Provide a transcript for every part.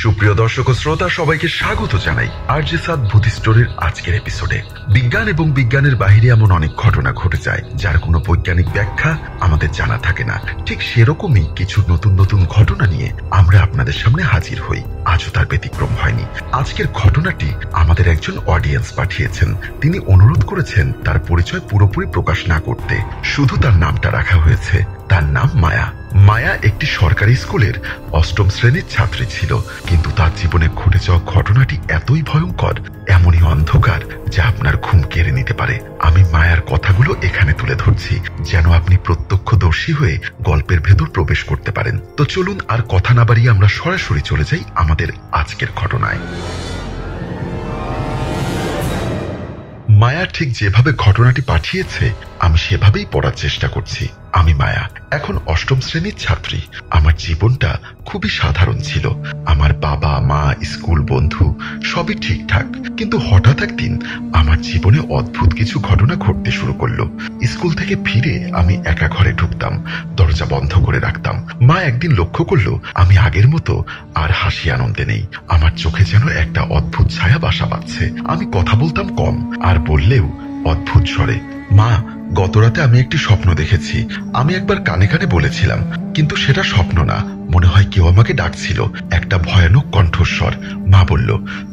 সুপ্রিয় দর্শক ও শ্রোতা, সবাইকে স্বাগত জানাই আরজে সাদ ভূত স্টোরির আজকের এপিসোডে। বিজ্ঞান এবং বিজ্ঞানের বাইরে এমন অনেক ঘটনা ঘটে যায় যার কোনো বৈজ্ঞানিক ব্যাখ্যা আমাদের জানা থাকে না। ঠিক সেরকমই কিছু নতুন নতুন ঘটনা নিয়ে আমরা আপনাদের সামনে হাজির হই। আজও তার ব্যতিক্রম হয়নি। আজকের ঘটনাটি আমাদের একজন অডিয়েন্স পাঠিয়েছেন। তিনি অনুরোধ করেছেন তার পরিচয় পুরোপুরি প্রকাশ না করতে, শুধু তার নামটা রাখা হয়েছে। তার নাম মায়া। মায়া একটি সরকারি স্কুলের অষ্টম শ্রেণীর ছাত্রী ছিল, কিন্তু তার জীবনে ঘটে যাওয়া ঘটনাটি এতই ভয়ঙ্কর, এমনই অন্ধকার যা আপনার ঘুম কেড়ে নিতে পারে। আমি মায়ার কথাগুলো এখানে তুলে ধরছি যেন আপনি প্রত্যক্ষদর্শী হয়ে গল্পের ভেতর প্রবেশ করতে পারেন। তো চলুন আর কথা না বাড়িয়ে আমরা সরাসরি চলে যাই আমাদের আজকের ঘটনায়। মায়া ঠিক যেভাবে ঘটনাটি পাঠিয়েছে আমি সেভাবেই পড়ার চেষ্টা করছি। আমি মায়া, এখন অষ্টম শ্রেণীর ছাত্রী। আমার জীবনটা খুবই সাধারণ ছিল। আমার বাবা মা, স্কুল বন্ধু সবই ঠিকঠাক, কিন্তু হঠাৎ একদিন আমার জীবনে অদ্ভুত কিছু ঘটনা ঘটতে শুরু করলো। স্কুল থেকে ফিরে আমি একা ঘরে ঢুকতাম, দরজা বন্ধ করে রাখতাম। মা একদিন লক্ষ্য করলো আমি আগের মতো আর হাসি আনন্দে নেই। আমার চোখে যেন একটা অদ্ভুত ছায়া বাসা বাঁধছে। আমি কথা বলতাম কম, আর বললেও অদ্ভুত স্বরে। মা, গতরাতে আমি একটি স্বপ্ন দেখেছি। আমি একবার কানে কানে বলেছিলাম, কিন্তু সেটা স্বপ্ন না, মনে হয় কেউ আমাকে ডাকছিল। একটা ভয়ানক কণ্ঠস্বর। মা বলল,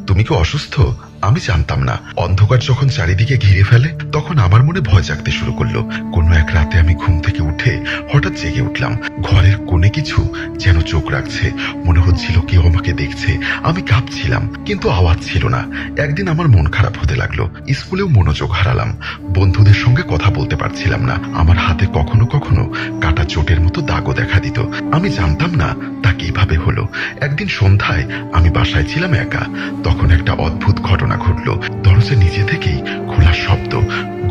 তুমি কি অসুস্থ? আমি জানতাম না। অন্ধকার যখন চারিদিকে ঘিরে ফেলে তখন আমার মনে ভয় জাগতে শুরু করলো। কোনো এক রাতে আমি ঘুম থেকে উঠে হঠাৎ জেগে উঠলাম। ঘরের কোণে কিছু যেন চোখ রাখছে, মনে হচ্ছিল কেউ আমাকে দেখছে। আমি কাঁপছিলাম, কিন্তু আওয়াজ ছিল না। একদিন আমার মন খারাপ হতে লাগলো। স্কুলেও মনোযোগ হারালাম। বন্ধুদের সঙ্গে কথা বলতে পারছিলাম না। আমার হাতে কখনো কখনো কাটা চোটের মতো দাগও দেখা দিত। আমি জানতাম না তা কিভাবে হলো। একদিন সন্ধ্যায় আমি বাসায় ছিলাম একা। তখন একটা অদ্ভুত ঘটনা ঘটলো। দরজা নিজে থেকেই খোলার শব্দ,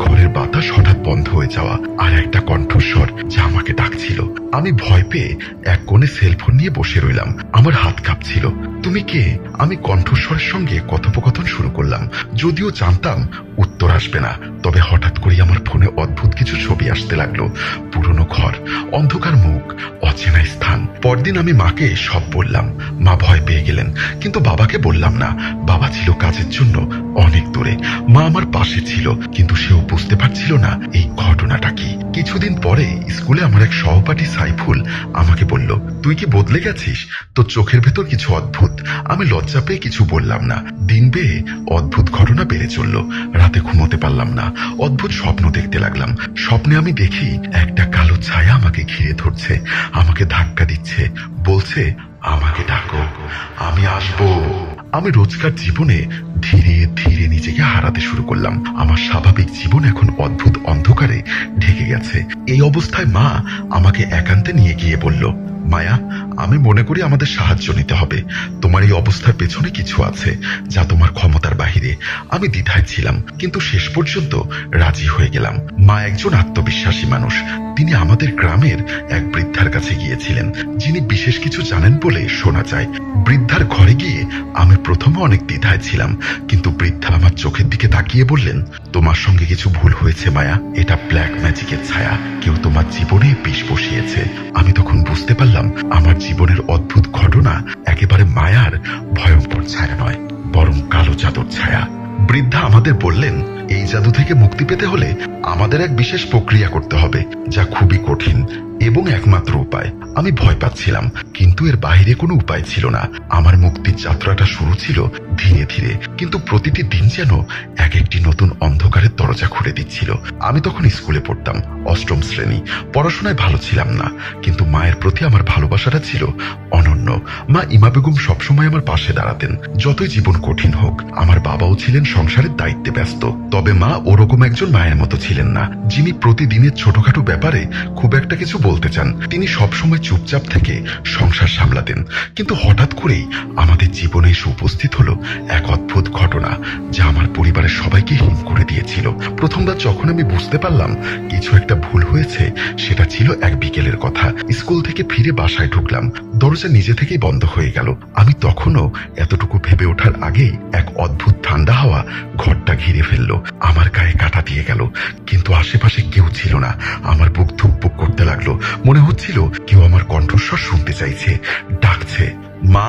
ঘরের বাতাস হঠাৎ বন্ধ হয়ে যাওয়া, আর একটা কণ্ঠস্বর যা আমাকে ডাকছিল। আমি ভয় পেয়ে এক কোণে সেলফোন নিয়ে বসে রইলাম। আমার হাত কাঁপছিল। তুমি কে? আমি কণ্ঠস্বরের সঙ্গে কথোপকথন শুরু করলাম, যদিও জানতাম উত্তর আসবে না। তবে হঠাৎ করে আমার ফোনে অদ্ভুত কিছু ছবি আসতে লাগলো। পুরনো ঘর, অন্ধকার মুখ, অচেনা স্থান। পরদিন আমি মাকে সব বললাম। মা ভয় পেয়ে গেলেন, কিন্তু বাবাকে বললাম না। বাবা ছিল কাজের জন্য অনেক দূরে। মা আমার পাশে ছিল, কিন্তু সেও বুঝতে পারছিল না এই ঘটনাটা কি। কিছুদিন পরে স্কুলে আমার এক সহপাঠী সাইফুল আমাকে বলল, তুই কি বদলে গেছিস? তোর চোখের ভেতর কিছু অদ্ভুত। আমি লজ্জা পেয়ে কিছু বললাম না। দিন বেয়ে অদ্ভুত ঘটনা বেড়ে চলল। রাতে ঘুমোতে পারলাম না। অদ্ভুত স্বপ্ন দেখতে লাগলাম। স্বপ্নে আমি দেখি একটা কালো ছায়া আমাকে ঘিরে ধরছে, আমাকে ধাক্কা দিচ্ছে, বলছে, আমাকে ডাকো, আমি আসবো। আমি রোজকার জীবনে ধীরে ধীরে নিজেকে হারাতে শুরু করলাম। আমার স্বাভাবিক জীবন এখন অদ্ভুত অন্ধকারে ঢেকে গেছে। এই অবস্থায় মা আমাকে একান্তে নিয়ে গিয়ে বলল, মায়া, আমি মনে করি আমাদের সাহায্য নিতে হবে। তোমার এই অবস্থার পেছনে কিছু আছে যা তোমার ক্ষমতার বাহিরে। আমি দ্বিধায় ছিলাম, কিন্তু শেষ পর্যন্ত রাজি হয়ে গেলাম। মা একজন আত্মবিশ্বাসী মানুষ। তিনি আমাদের গ্রামের এক বৃদ্ধার কাছে গিয়েছিলেন, যিনি বিশেষ কিছু জানেন বলে শোনা যায়। বৃদ্ধার ঘরে গিয়ে আমি প্রথমে অনেক দ্বিধায় ছিলাম, কিন্তু বৃদ্ধা আমার চোখের দিকে তাকিয়ে বললেন, তোমার সঙ্গে কিছু ভুল হয়েছে মায়া। এটা ব্ল্যাক ম্যাজিকের ছায়া। কেউ তোমার জীবনে বিষ বসিয়েছে। আমি তখন বুঝতে পারলাম আমার জীবনের অদ্ভুত ঘটনা একেবারে মায়ার ভয়ঙ্কর ছায়া নয়, বরং কালো জাদুর ছায়া। বৃদ্ধা আমাদের বললেন, এই জাদু থেকে মুক্তি পেতে হলে আমাদের এক বিশেষ প্রক্রিয়া করতে হবে, যা খুবই কঠিন এবং একমাত্র উপায়। আমি ভয় পাচ্ছিলাম, কিন্তু এর বাইরে কোনো উপায় ছিল না। আমার মুক্তির যাত্রাটা শুরু ছিল ধীরে ধীরে, কিন্তু প্রতিটি দিন যেন এক একটি নতুন অন্ধকারের দরজা খুলে দিচ্ছিল। আমি তখন স্কুলে পড়তাম, অষ্টম শ্রেণী। পড়াশোনায় ভালো ছিলাম না, কিন্তু মায়ের প্রতি আমার ভালোবাসাটা ছিল অনন্য। মা ইমা বেগম সবসময় আমার পাশে দাঁড়াতেন, যতই জীবন কঠিন হোক। আমার বাবাও ছিলেন সংসারের দায়িত্বে ব্যস্ত, তবে মা ওরকম একজন মায়ের মতো ছিলেন না, যিনি প্রতিদিনের ছোটখাটো ব্যাপারে খুব একটা কিছু বলতে চান। তিনি সবসময় চুপচাপ থেকে সংসার সামলাতেন। কিন্তু হঠাৎ করেই আমাদের জীবনে এসে উপস্থিত হলো এক অদ্ভুত ঘটনা, যা আমার পরিবারের সবাইকে হিম করে দিয়েছিল। প্রথমবার যখন আমি বুঝতে পারলাম কিছু একটা ভুল হয়েছে, সেটা ছিল এক বিকেলের কথা। স্কুল থেকে ফিরে বাসায় ঢুকলাম, দরজা নিজে থেকেই বন্ধ হয়ে গেল। আমি তখনও এতটুকু ভেবে ওঠার আগেই এক অদ্ভুত ঠান্ডা হাওয়া ঘরটা ঘিরে ফেললো। আমার গায়ে কাটা দিয়ে গেল, কিন্তু আশেপাশে কেউ ছিল না। আমার বুক ধুকপুক করতে লাগলো, মনে হচ্ছিল কেউ আমার কণ্ঠস্বর শুনতে চাইছে, ডাকছে, মা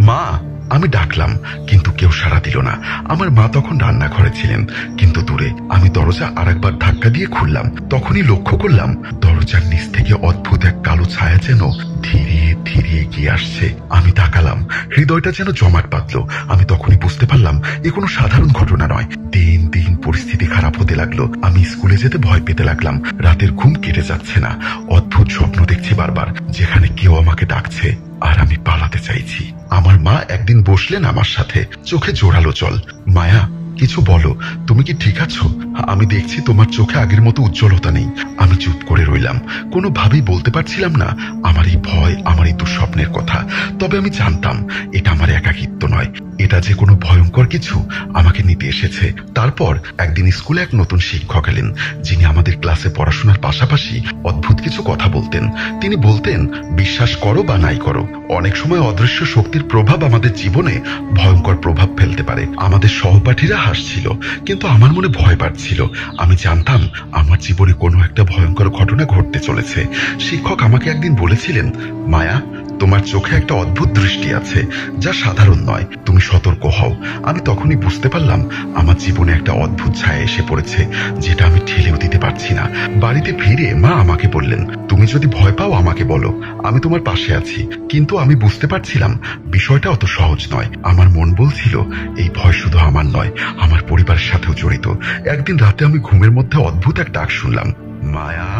মা। আমি ডাকলাম, কিন্তু কেউ সাড়া দিল না। আমার মা তখন রান্নাঘরে ছিলেন, কিন্তু দূরে। আমি দরজা আরেকবার ধাক্কা দিয়ে খুললাম, তখনই লক্ষ্য করলাম দরজার নিচ থেকে অদ্ভুত এক কালো ছায়া যেন ধীরে ধীরে এগিয়ে আসছে। আমি তাকালাম, হৃদয়টা যেন জমাট বাঁধলো। আমি তখনই বুঝতে পারলাম এ কোনো সাধারণ ঘটনা নয়। দিন দিন পরিস্থিতি খারাপ হতে লাগলো। আমি স্কুলে যেতে ভয় পেতে লাগলাম, রাতের ঘুম কেটে যাচ্ছে না। অদ্ভুত স্বপ্ন দেখছি বারবার, যেখানে কেউ আমাকে ডাকছে আর আমি পালাতে চাইছি। আমার মা একদিন বসলেন আমার সাথে, চোখে জোরালো জল। মায়া, কিছু বলো, তুমি কি ঠিক আছো? আমি দেখছি তোমার চোখে আগের মতো উজ্জ্বলতা নেই। আমি চুপ করে রইলাম, কোনোভাবেই বলতে পারছিলাম না আমার এই ভয়, আমার এই দুঃস্বপ্নের কথা। তবে আমি জানতাম এটা আমার একাকিত্ব নয়, এটা যে কোনো ভয়ঙ্কর কিছু আমাকে নিতে এসেছে। তারপর একদিন স্কুলে এক নতুন শিক্ষক এলেন, যিনি আমাদের ক্লাসে পড়াশোনার পাশাপাশি অদ্ভুত কিছু কথা বলতেন। তিনি বলতেন, বিশ্বাস করো বা নাই করো, অনেক সময় অদৃশ্য শক্তির প্রভাব আমাদের জীবনে ভয়ঙ্কর প্রভাব ফেলতে পারে। আমাদের সহপাঠীরা হাসছিল, কিন্তু আমার মনে ভয় বাড়ছিল। আমি জানতাম আমার জীবনে কোনো একটা ভয়ঙ্কর ঘটনা ঘটতে চলেছে। শিক্ষক আমাকে একদিন বলেছিলেন, মায়া, তোমার চোখে একটা অদ্ভুত দৃষ্টি আছে, যা সাধারণ নয়, তুমি সতর্ক হও। আমি তখনই বুঝতে পারলাম আমার জীবনে একটা অদ্ভুত ছায়া এসে পড়েছে, যেটা আমি ঠেলেও দিতে পারছি না। বাড়িতে ফিরে মা আমাকে বললেন, তুমি যদি ভয় পাও আমাকে বলো, আমি তোমার পাশে আছি। কিন্তু আমি বুঝতে পারছিলাম বিষয়টা অত সহজ নয়। আমার মন বলছিল এই ভয় শুধু আমার নয়, আমার পরিবারের সাথেও জড়িত। একদিন রাতে আমি ঘুমের মধ্যে অদ্ভুত এক ডাক শুনলাম, মায়া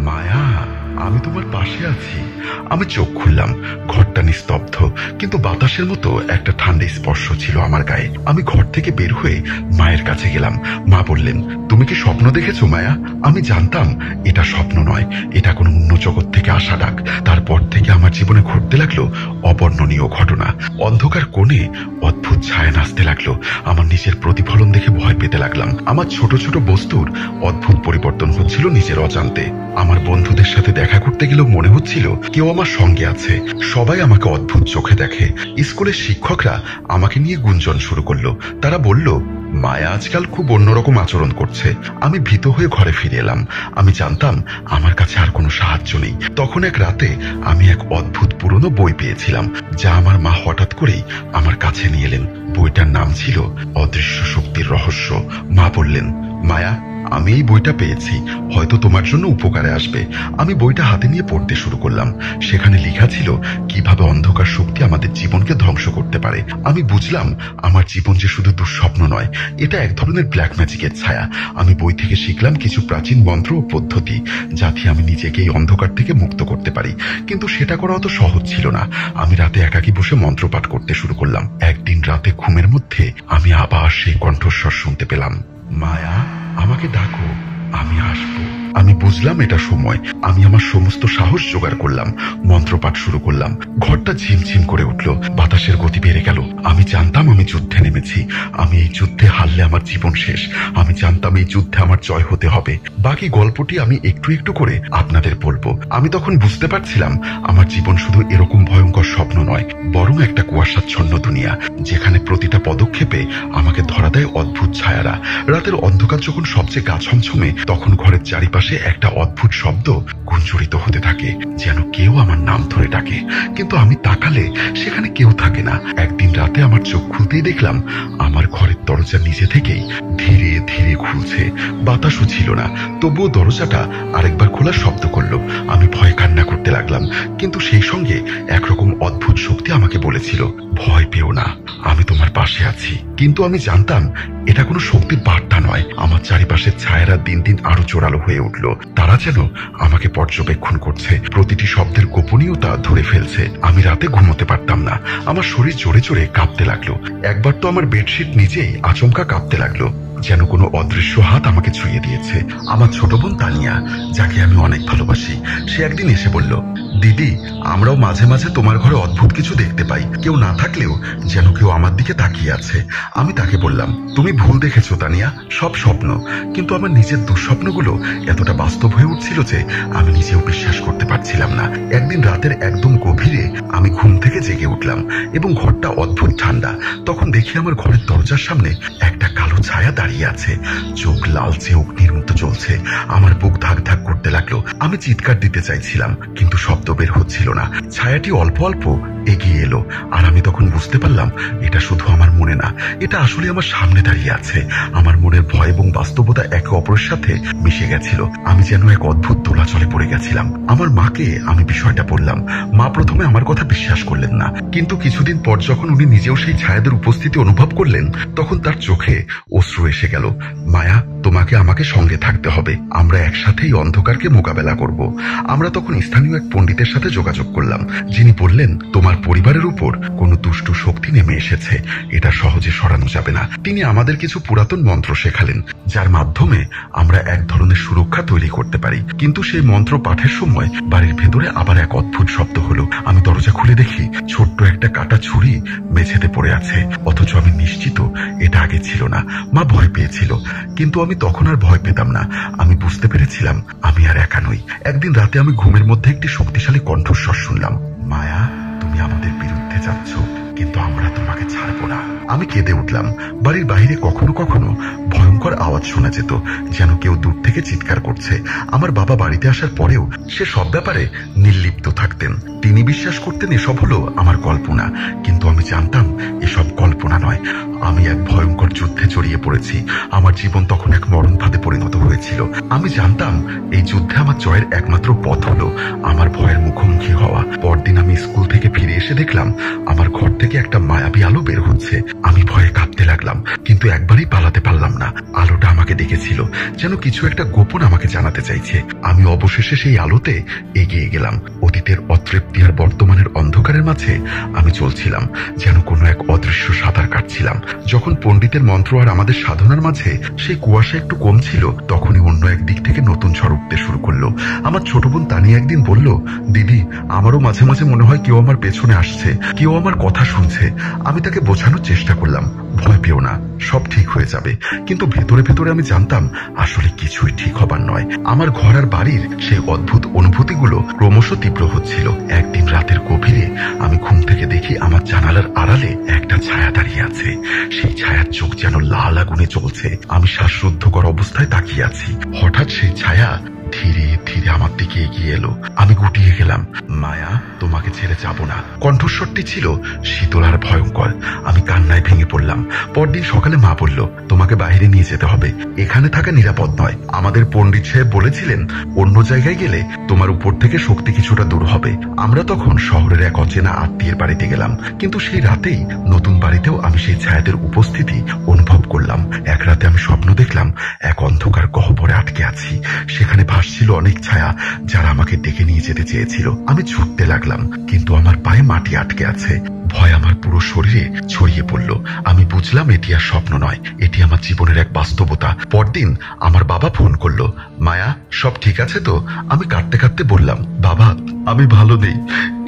মায়া, আমি তোমার পাশে আছি। আমি চোখ খুললাম, ঘরটা নিস্তব্ধ, কিন্তু বাতাসের মতো একটা ঠান্ডা স্পর্শ ছিল আমার গায়ে। আমি ঘর থেকে বের হয়ে মায়ের কাছে গেলাম। মা বললেন, তুমি কি স্বপ্ন দেখেছো মায়া? আমি জানতাম এটা স্বপ্ন নয়, এটা কোনো অন্য জগৎ থেকে আসা ডাক। তারপর থেকে আমার জীবনে ঘটতে লাগলো অবর্ণনীয় ঘটনা। অন্ধকার কোণে অদ্ভুত ছায়া নাচতে লাগলো। আমার নিজের প্রতিফলন দেখে ভয় পেতে লাগলাম। আমার ছোট ছোট বস্তুর অদ্ভুত পরিবর্তন হচ্ছিল নিজের অজান্তে। আমার বন্ধুদের সাথে দেখা করতে গেলেও মনে হচ্ছিল কেউ আমার সঙ্গে আছে। সবাই আমাকে অদ্ভুত চোখে দেখে। স্কুলের শিক্ষকরা আমাকে নিয়ে গুঞ্জন শুরু করলো। তারা বলল, মায়া আজকাল খুব অন্যরকম আচরণ করছে। আমি ভীত হয়ে ঘরে ফিরে এলাম। আমি জানতাম আমার কাছে আর কোনো সাহায্য নেই। তখন এক রাতে আমি এক অদ্ভুত পুরনো বই পেয়েছিলাম, যা আমার মা হঠাৎ করেই আমার কাছে নিয়ে এলেন। বইটার নাম ছিল অদৃশ্য শক্তির রহস্য। মা বললেন, মায়া, আমি এই বইটা পেয়েছি, হয়তো তোমার জন্য উপকারে আসবে। আমি বইটা হাতে নিয়ে পড়তে শুরু করলাম। সেখানে লেখা ছিল কিভাবে অন্ধকার শক্তি আমাদের জীবনকে ধ্বংস করতে পারে। আমি বুঝলাম আমার জীবন যে শুধু দুঃস্বপ্ন নয়, এটা এক ধরনের ব্ল্যাক ম্যাজিকের ছায়া। আমি বই থেকে শিখলাম কিছু প্রাচীন মন্ত্র ও পদ্ধতি, যাতে আমি নিজেকে এই অন্ধকার থেকে মুক্ত করতে পারি। কিন্তু সেটা করা অত সহজ ছিল না। আমি রাতে একাকী বসে মন্ত্রপাঠ করতে শুরু করলাম। একদিন রাতে ঘুমের মধ্যে আমি আবার সেই কণ্ঠস্বর শুনতে পেলাম, মায়া, আমাকে ডাকো, আমি আসবো। আমি বুঝলাম এটা সময়। আমি আমার সমস্ত সাহস জোগাড় করলাম, মন্ত্রপাঠ শুরু করলাম। ঘরটা ঝিমঝিম করে উঠল, বাতাসের গতি বেড়ে গেল। আমি জানতাম আমি যুদ্ধে নেমেছি। আমি এই যুদ্ধে হারলে আমার জীবন শেষ। আমি জানতাম এই যুদ্ধে আমার জয় হতে হবে। বাকি গল্পটি আমি একটু একটু করে আপনাদের বলবো। আমি তখন বুঝতে পারছিলাম আমার জীবন শুধু এরকম ভয়ঙ্কর স্বপ্ন নয়, বরং একটা কুয়াশাচ্ছন্ন দুনিয়া, যেখানে প্রতিটা পদক্ষেপে আমাকে ধরা দেয় অদ্ভুত ছায়ারা। রাতের অন্ধকার যখন সবচেয়ে গা ছমছমে, তখন ঘরের চারিপাশে একটা অদ্ভুত শব্দ গুঞ্জরিত হতে থাকে, যেন কেউ আমার নাম ধরে ডাকে। কিন্তু আমি তাকালে সেখানে কেউ থাকে না। একদিন রাতে আমার চোখ খুলতেই দেখলাম আমার ঘরের দরজা নিজে থেকেই ধীরে ধীরে খুলছে। বাতাসও ছিল না, তবুও দরজাটা আরেকবার খোলার শব্দ করলো। আমি ভয় কান্না করতে লাগলাম, কিন্তু সেই সঙ্গে একরকম অদ্ভুত শক্তি আমাকে বলেছিল, ভয় পেও না, আমি তোমার পাশে আছি। কিন্তু আমি জানতাম এটা কোনো শক্তির বার্তা নয়। আমার চারিপাশের ছায়ারা দিন দিন আরো জোরালো হয়ে উঠল। তারা যেন আমাকে পর্যবেক্ষণ করছে, প্রতিটি শব্দের গোপনীয়তা ধরে ফেলছে। আমি রাতে ঘুমোতে পারতাম না। আমার শরীর জোরে জোরে কাঁপতে লাগলো। একবার তো আমার বেডশিট নিজেই আচমকা কাঁপতে লাগলো, যেন কোনো অদৃশ্য হাত আমাকে ছুঁয়ে দিয়েছে। আমার ছোট বোন তানিয়া, যাকে আমি অনেক ভালোবাসি, সে একদিন এসে বলল, দিদি, আমরাও মাঝে মাঝে তোমার ঘরে অদ্ভুত কিছু দেখতে পাই, কেউ না থাকলেও যেন কেউ আমার দিকে তাকিয়ে আছে। আমি তাকে বললাম, তুমি ভুল দেখেছো তানিয়া, সব স্বপ্ন। কিন্তু আমার নিজের দুঃস্বপ্নগুলো এতটা বাস্তব হয়ে উঠছিল যে আমি নিজেও বিশ্বাস করতে পারছিলাম না। একদিন রাতের একদম গভীরে আমি ঘুম থেকে জেগে উঠলাম এবং ঘরটা অদ্ভুত ঠান্ডা। তখন দেখি আমার ঘরের দরজার সামনে একটা কালো ছায়া দাঁড়িয়ে আছে, চোখ লালচে অগ্নির মতো জ্বলছে। আমার বুক ধাক ধাক করতে লাগলো। আমি চিৎকার দিতে চাইছিলাম কিন্তু শব্দ বের হচ্ছিল না। ছায়াটি অল্প অল্প এগিয়ে এলো আর আমি তখন বুঝতে পারলাম এটা শুধু আমার মনে না, এটা আসলে আমার সামনে দাঁড়িয়ে আছে। আমার মনের ভয় এবং বাস্তবতা একে অপরের সাথে মিশে গেছিল। আমি যেন এক অদ্ভুত দোলাচলে পড়ে গেছিলাম। আমার মাকে আমি বিষয়টা বললাম। মা প্রথমে আমার কথা বিশ্বাস করলেন না, কিন্তু কিছুদিন পর যখন উনি নিজেও সেই ছায়াদের উপস্থিতি অনুভব করলেন তখন তার চোখে অশ্রু এসে গেল। মায়া, তোমাকে আমাকে সঙ্গে থাকতে হবে, আমরা একসাথে এই অন্ধকারকে মোকাবেলা করব। আমরা তখন স্থানীয় এক পণ্ডিতের সাথে যোগাযোগ করলাম, যিনি বললেন তোমার পরিবারের উপর কোনো দুষ্টু শক্তি নেমে এসেছে, এটা সহজে সরানো যাবে না। তিনি আমাদের কিছু পুরাতন মন্ত্র শেখালেন যার মাধ্যমে আমরা এক ধরনের সুরক্ষা তৈরি করতে পারি। কিন্তু সেই মন্ত্র পাঠের সময় বাড়ির ভেতরে আবার এক অদ্ভুত শব্দ হলো। আমি দরজা খুলে দেখি ছোট্ট একটা কাটা ছুরি মেঝেতে পড়ে আছে, অথচ আমি নিশ্চিত এটা আগে ছিল না। মা ভয় পেয়েছিল, কিন্তু আমি তখন আর ভয় পেতাম না। আমি বুঝতে পেরেছিলাম আমি আর একা নই। একদিন রাতে আমি ঘুমের মধ্যে একটি শক্তিশালী কণ্ঠস্বর শুনলাম, মায়া, তুমি আমাদের বিরুদ্ধে যাচ্ছ, কিন্তু আমরা তোমাকে ছাড়বো না। আমি কেঁদে উঠলাম। বাড়ির বাইরে কখনো কখনো ভয়ঙ্কর আওয়াজ শোনা যেত, যেন কেউ দূর থেকে চিৎকার করছে। আমার বাবা বাড়িতে আসার পরেও সে সব ব্যাপারে নির্লিপ্ত থাকতেন। তিনি বিশ্বাস করতেন এসব হলো আমার কল্পনা, কিন্তু আমি জানতাম এসব কল্পনা নয়। আমি এক ভয়ঙ্কর যুদ্ধে জড়িয়ে পড়েছি। আমার জীবন তখন এক মরণফাঁদে পরিণত হয়েছিল। আমি জানতাম এই যুদ্ধে আমার জয়ের একমাত্র পথ হলো আমার ভয়ের মুখোমুখি হওয়া। পরদিন আমি স্কুল থেকে ফিরে এসে দেখলাম আমার ঘর থেকে একটা মায়াবী আলো বের হচ্ছে। আমি ভয়ে কাঁপতে লাগলাম, কিন্তু একবারই পালাতে পারলাম না। আলোটা আমাকে ডেকেছিল, যেন কিছু একটা গোপন আমাকে জানাতে চাইছে। আমি অবশেষে সেই আলোতে এগিয়ে গেলাম। অতীতের অতৃপ্তি আর বর্তমানের অন্ধকারের মাঝে আমি চলছিলাম, যেন কোনো এক অদৃশ্য সাঁতার কাটছিলাম। যখন পণ্ডিতের মন্ত্র আর আমাদের সাধনার মাঝে সেই কুয়াশা একটু কমছিল, তখনই অন্য এক দিক থেকে নতুন ঝড় উঠতে শুরু করলো। আমার ছোট বোন তানিয়া একদিন বলল, দিদি, আমারও মাঝে মাঝে মনে হয় কেউ আমার পেছনে আসছে, কেউ আমার কথা শুনছে। আমি তাকে বোঝানোর চেষ্টা করলাম, ভয় পেও না, সব ঠিক হয়ে যাবে। কিন্তু ভেতরে ভেতরে আমি জানতাম আসলে কিছুই ঠিক হবার নয়। আমার ঘর আর বাড়ির সেই অদ্ভুত অনুভূতিগুলো ক্রমশ তীব্র হচ্ছিল। একদিন রাতের গভীরে আমি ঘুম থেকে দেখি আমার জানালার আড়ালে একটা ছায়া দাঁড়িয়ে আছে। সেই ছায়ার চোখ যেন লাল আগুনে জ্বলছে। আমি শ্বাসরুদ্ধকর অবস্থায় তাকিয়ে আছি। হঠাৎ সেই ছায়া ধীরে ধীরে আমার দিকে এগিয়ে এলো। আমি গুটিয়ে গেলাম, মায়া, তোমাকে ছেড়ে যাব না। কণ্ঠস্বরটি ছিল শীতল আর ভয়ঙ্কর। আমি কান্নায় ভেঙে পড়লাম। পরদিন সকালে মা বলল, তোমাকে বাইরে নিয়ে যেতে হবে, এখানে থাকা নিরাপদ নয়। আমাদের পণ্ডিত সাহেব বলেছিলেন অন্য জায়গায় গেলে তোমার উপর থেকে শক্তি কিছুটা দূর হবে। আমরা তখন শহরের এক অচেনা আত্মীয়ের বাড়িতে গেলাম, কিন্তু সেই রাতেই নতুন বাড়িতেও আমি সেই ছায়াদের উপস্থিতি অনুভব করলাম। এক রাতে আমি স্বপ্ন দেখলাম এক অন্ধকার গহ্বরে আটকে আছি। সেখানে ভাসছিল অনেক ছায়া, যারা আমাকে ডেকে নিয়ে যেতে চেয়েছিল। আমি ছুটতে লাগলাম, কিন্তু আমার পায়ে মাটি আটকে আছে। ভয় আমার পুরো শরীরে ছড়িয়ে পড়ল। আমি বুঝলাম এটি আর স্বপ্ন নয়, এটি আমার জীবনের এক বাস্তবতা। পরদিন আমার বাবা ফোন করলো, মায়া, সব ঠিক আছে তো? আমি কাঁদতে কাঁদতে বললাম, বাবা, আমি ভালো নেই,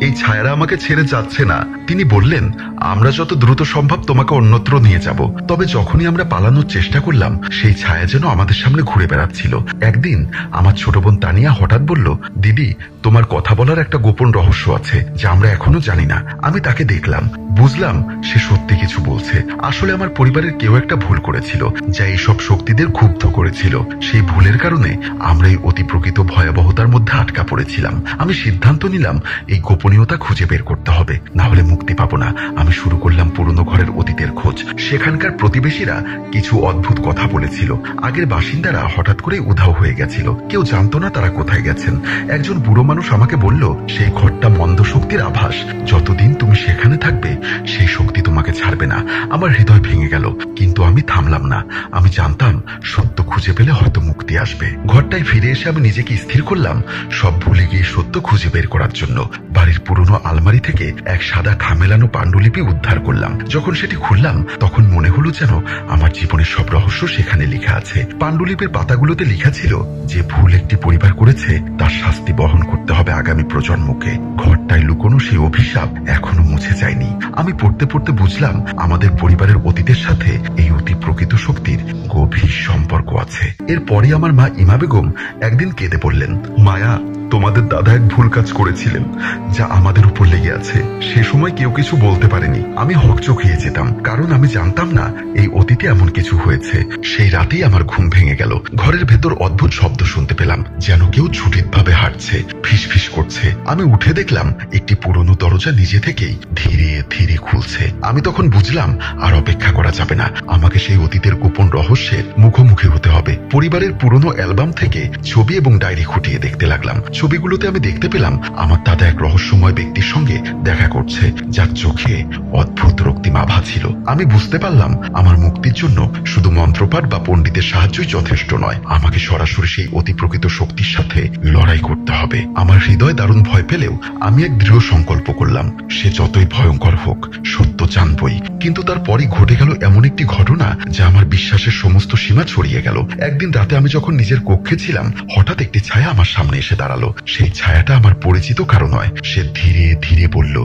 এই ছায়ারা আমাকে ছেড়ে যাচ্ছে না। তিনি বললেন, আমরা যত দ্রুত সম্ভব তোমাকে অন্যত্র নিয়ে যাব। তবে যখনই আমরা পালানোর চেষ্টা করলাম, সেই ছায়া যেন আমাদের সামনে ঘুরে বেড়াচ্ছিল। একদিন আমার ছোট বোন তানিয়া হঠাৎ বলল, দিদি, তোমার কথা বলার একটা গোপন রহস্য আছে যা আমরা এখনো জানি না। আমি তাকে দেখলাম, বুঝলাম সে সত্যি কিছু বলছে। আসলে আমার পরিবারের কেউ একটা ভুল করেছিল, যা এইসব শক্তিদের ক্ষুব্ধ করেছিল। সেই ভুলের কারণে আমরা এই অতি প্রকৃত ভয়াবহতার মধ্যে আটকা পড়েছিলাম। আমি সিদ্ধান্ত নিলাম এই গোপনীয়তা খুঁজে বের করতে হবে, না হলে মুক্তি পাবো না। আমি শুরু করলাম পুরনো ঘরের অতীতের খোঁজ। সেখানকার প্রতিবেশীরা কিছু অদ্ভুত কথা বলেছিল। আগের বাসিন্দারা হঠাৎ করে উধাও হয়ে গেছিল, কেউ জানতো না তারা কোথায় গেছেন। একজন বুড়ো মানুষ আমাকে বলল, সেই ঘরটা মন্দ শক্তির আভাস, যতদিন তুমি সেখানে থাকবে সেই শক্তি তোমাকে ছাড়বে না। আমার হৃদয় ভেঙে গেল, কিন্তু আমি থামলাম না। আমি জানতাম সত্য খুঁজে পেলে হয়তো মুক্তি করতে আসবে। ঘরটায় ফিরে এসে আমি নিজেকে স্থির করলাম সব ভুলে গিয়ে সত্য খুঁজে বের করার জন্য। বাড়ির পুরনো আলমারি থেকে এক সাদা খামেলানো পাণ্ডুলিপি উদ্ধার করলাম। যখন সেটি খুললাম তখন মনে হলো যেন আমার জীবনের সব রহস্য সেখানে লেখা আছে। পাণ্ডুলিপির পাতাগুলোতে লেখা ছিল, যে ভুল একটি পরিবার করেছে তার শাস্তি বহন করতে হবে আগামী প্রজন্মকে। ঘরটায় লুকোনো সেই অভিশাপ এখনো মুছে যায়নি। আমি পড়তে পড়তে বুঝলাম আমাদের পরিবারের অতীতের সাথে এই অতি প্রকৃত শক্তির গভীর সম্পর্ক আছে। এরপরে আমার মা ইমা বেগম একদিন কেঁদে বললেন, মায়া, তোমাদের দাদা এক ভুল কাজ করেছিলেন যা আমাদের উপর লেগে আছে। সে সময় কেউ কিছু বলতে পারেনি। আমি হকচকিয়ে যেতাম, কারণ আমি জানতাম না এই অতীতে এমন কিছু হয়েছে। সেই রাতেই আমার ঘুম ভেঙে গেল। ঘরের ভেতর অদ্ভুত শব্দ শুনতে পেলাম, যেন কেউ ছুটিত ভাবে হাঁটছে, ফিসফিস করছে। আমি উঠে দেখলাম একটি পুরনো দরজা নিজে থেকেই ধীরে ধীরে খুলছে। আমি তখন বুঝলাম আর অপেক্ষা করা যাবে না, আমাকে সেই অতীতের গোপন রহস্যের মুখোমুখি হতে হবে। পরিবারের পুরনো অ্যালবাম থেকে ছবি এবং ডায়েরি খুঁটিয়ে দেখতে লাগলাম। ছবিগুলোতে আমি দেখতে পেলাম আমার দাদা এক রহস্যময় ব্যক্তির সঙ্গে দেখা করছে, যার চোখে অদ্ভুত রক্তিম আভা ছিল। আমি বুঝতে পারলাম আমার মুক্তির জন্য শুধু মন্ত্রপাঠ বা পণ্ডিতের সাহায্যই যথেষ্ট নয়, আমাকে সরাসরি সেই অতি প্রকৃত শক্তির সাথে লড়াই করতে হবে। আমার হৃদয় দারুণ ভয় পেলেও আমি এক দৃঢ় সংকল্প করলাম, সে যতই ভয়ঙ্কর হোক সত্য জানবই। কিন্তু তারপরই ঘটে গেল এমন একটি ঘটনা যা আমার বিশ্বাসের সমস্ত সীমা ছড়িয়ে গেল। একদিন রাতে আমি যখন নিজের কক্ষে ছিলাম, হঠাৎ একটি ছায়া আমার সামনে এসে দাঁড়ালো। সেই ছায়াটা আমার পরিচিত কারো নয়। সে ধীরে ধীরে বলল,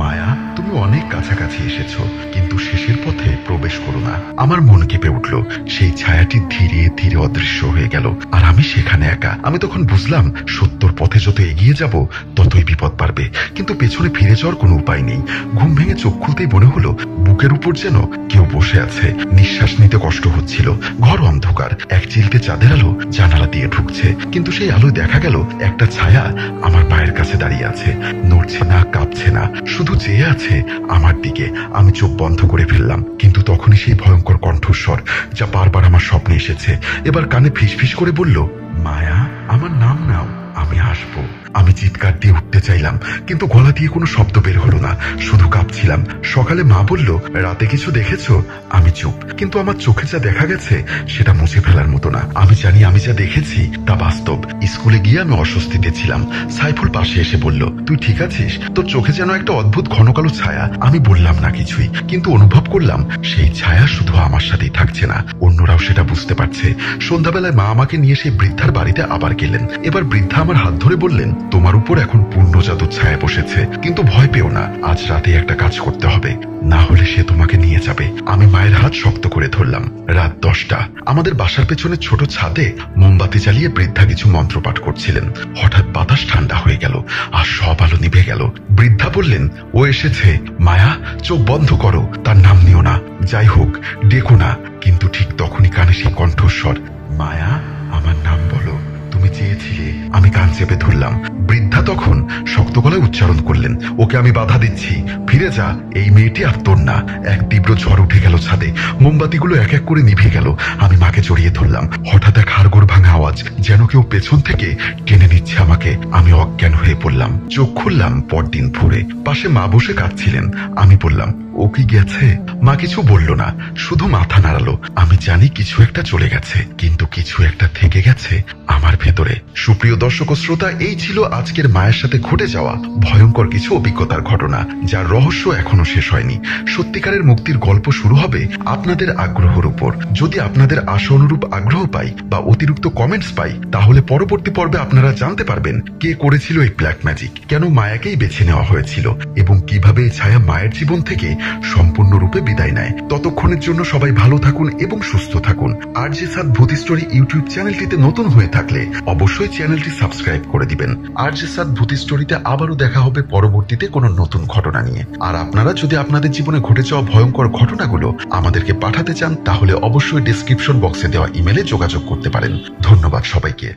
মায়া, তুমি অনেক কাছাকাছি এসেছো, কিন্তু শেষের পথে প্রবেশ করো না। আমার মন কেঁপে উঠল। সেই ছায়াটি ধীরে ধীরে অদৃশ্য হয়ে গেল, আর আমি সেখানে একা। আমি তখন বুঝলাম সত্যর পথে যত এগিয়ে যাব ততই বিপদ বাড়বে, কিন্তু পেছনে ফিরে যাওয়ার কোনো উপায় নেই। ঘুম ভেঙে চোখ খুলতেই মনে হলো বুকের উপর যেন কেউ বসে আছে। নিঃশ্বাস নিতে কষ্ট হচ্ছিল। ঘর অন্ধকার, এক চিলতে চাঁদের আলো জানালা দিয়ে ঢুকছে, কিন্তু সেই আলোয় দেখা গেল একটা ছায়া আমার পায়ের কাছে দাঁড়িয়ে আছে, নড়ছে না, কাঁপছে না, শুধু চেয়ে আছে আমার দিকে। আমি চোখ বন্ধ করে ফেললাম, কিন্তু তখনই সেই ভয়ঙ্কর কণ্ঠস্বর যা বারবার আমার স্বপ্নে এসেছে এবার কানে ফিসফিস করে বলল, মায়া, আমার নাম নাও, আমি আসবো। আমি চিৎকার দিয়ে উঠতে চাইলাম, কিন্তু গলা দিয়ে কোনো শব্দ বের হলো না, শুধু কাঁপছিলাম। সকালে মা বলল, রাতে কিছু দেখেছো? আমি চুপ, কিন্তু আমার চোখে যা দেখা গেছে সেটা মুছে ফেলার মতো না। আমি জানি আমি যা দেখেছি তা বাস্তব। স্কুলে গিয়ে আমি অস্বস্তিতে ছিলাম। সাইফুল পাশে এসে বলল, তুই ঠিক আছিস? তোর চোখে যেন একটা অদ্ভুত ঘন কালো ছায়া। আমি বললাম না কিছুই, কিন্তু অনুভব করলাম সেই ছায়া শুধু আমার সাথেই থাকছে না, অন্যরাও সেটা বুঝতে পারছে। সন্ধ্যাবেলায় মা আমাকে নিয়ে সেই বৃদ্ধার বাড়িতে আবার গেলেন। এবার বৃদ্ধা আমার হাত ধরে বললেন, তোমার উপর এখন পূর্ণ জাদুর ছায়া বসেছে, কিন্তু ভয় পেও না, আজ রাতে একটা কাজ করতে হবে, না হলে সে তোমাকে নিয়ে যাবে। আমি মায়ের হাত শক্ত করে ধরলাম। রাত 10টা। আমাদের বাসার পেছনে ছোট ছাদে মোমবাতি জ্বালিয়ে বৃদ্ধা কিছু মন্ত্র পাঠ করছিলেন। হঠাৎ বাতাস ঠান্ডা হয়ে গেল আর সব আলো নিভে গেল। বৃদ্ধা বললেন, ও এসেছে। মায়া, চোখ বন্ধ করো, তার নাম নিও না, যাই হোক ডেকো না। কিন্তু ঠিক তখনই কানে সেই কণ্ঠস্বর, মায়া, আমার নাম বলো, তুমি চেয়েছিলে। আমি কান চেপে ধরলাম। বৃদ্ধা তখন শক্ত গলায় উচ্চারণ করলেন, ওকে আমি বাধা দিচ্ছি, ফিরে যা, এই মেয়েটি আর তোর না। এক তীব্র ঝড় উঠে গেল ছাদে। মোমবাতিগুলো এক এক করে নিভে গেল। আমি মাকে জড়িয়ে ধরলাম। হঠাৎ এক হাড়গোড় ভাঙা আওয়াজ, যেন কেউ পেছন থেকে টেনে নিচ্ছে আমাকে। আমি অজ্ঞান হয়ে পড়লাম। চোখ খুললাম পরদিন ভোরে। পাশে মা বসে কাঁদছিলেন। আমি বললাম, ও কি গেছে? মা কিছু বলল না, শুধু মাথা নাড়ালো। আমি জানি কিছু একটা চলে গেছে, কিন্তু কিছু একটা থেকে গেছে আমার ভেতরে। সুপ্রিয় দর্শক ও শ্রোতা, এই ছিল আজকের মায়ের সাথে ঘটে যাওয়া ভয়ঙ্কর কিছু অভিজ্ঞতার ঘটনা, যার রহস্য এখনো শেষ হয়নি। সত্যিকারের মুক্তির গল্প শুরু হবে আপনাদের আগ্রহের উপর। যদি আপনাদের আশা অনুরূপ আগ্রহ পাই বা অতিরিক্ত কমেন্টস পাই, তাহলে পরবর্তী পর্বে আপনারা জানতে পারবেন কে করেছিল এই ব্ল্যাক ম্যাজিক, কেন মায়াকেই বেছে নেওয়া হয়েছিল এবং কিভাবে এই ছায়া মায়ের জীবন থেকে সম্পূর্ণরূপে বিদায় নেয়। ততক্ষণের জন্য সবাই ভালো থাকুন এবং সুস্থ থাকুন। আরজে সাদ ভূত স্টোরি ইউটিউব চ্যানেলটিতে নতুন হয়ে থাকলে অবশ্যই চ্যানেলটি সাবস্ক্রাইব করে দিবেন। আরজে সাদ ভূত স্টোরিতে আবারও দেখা হবে পরবর্তীতে কোনো নতুন ঘটনা নিয়ে। আর আপনারা যদি আপনাদের জীবনে ঘটে যাওয়া ভয়ঙ্কর ঘটনাগুলো আমাদেরকে পাঠাতে চান, তাহলে অবশ্যই ডেসক্রিপশন বক্সে দেওয়া ইমেলে যোগাযোগ করতে পারেন। ধন্যবাদ সবাইকে।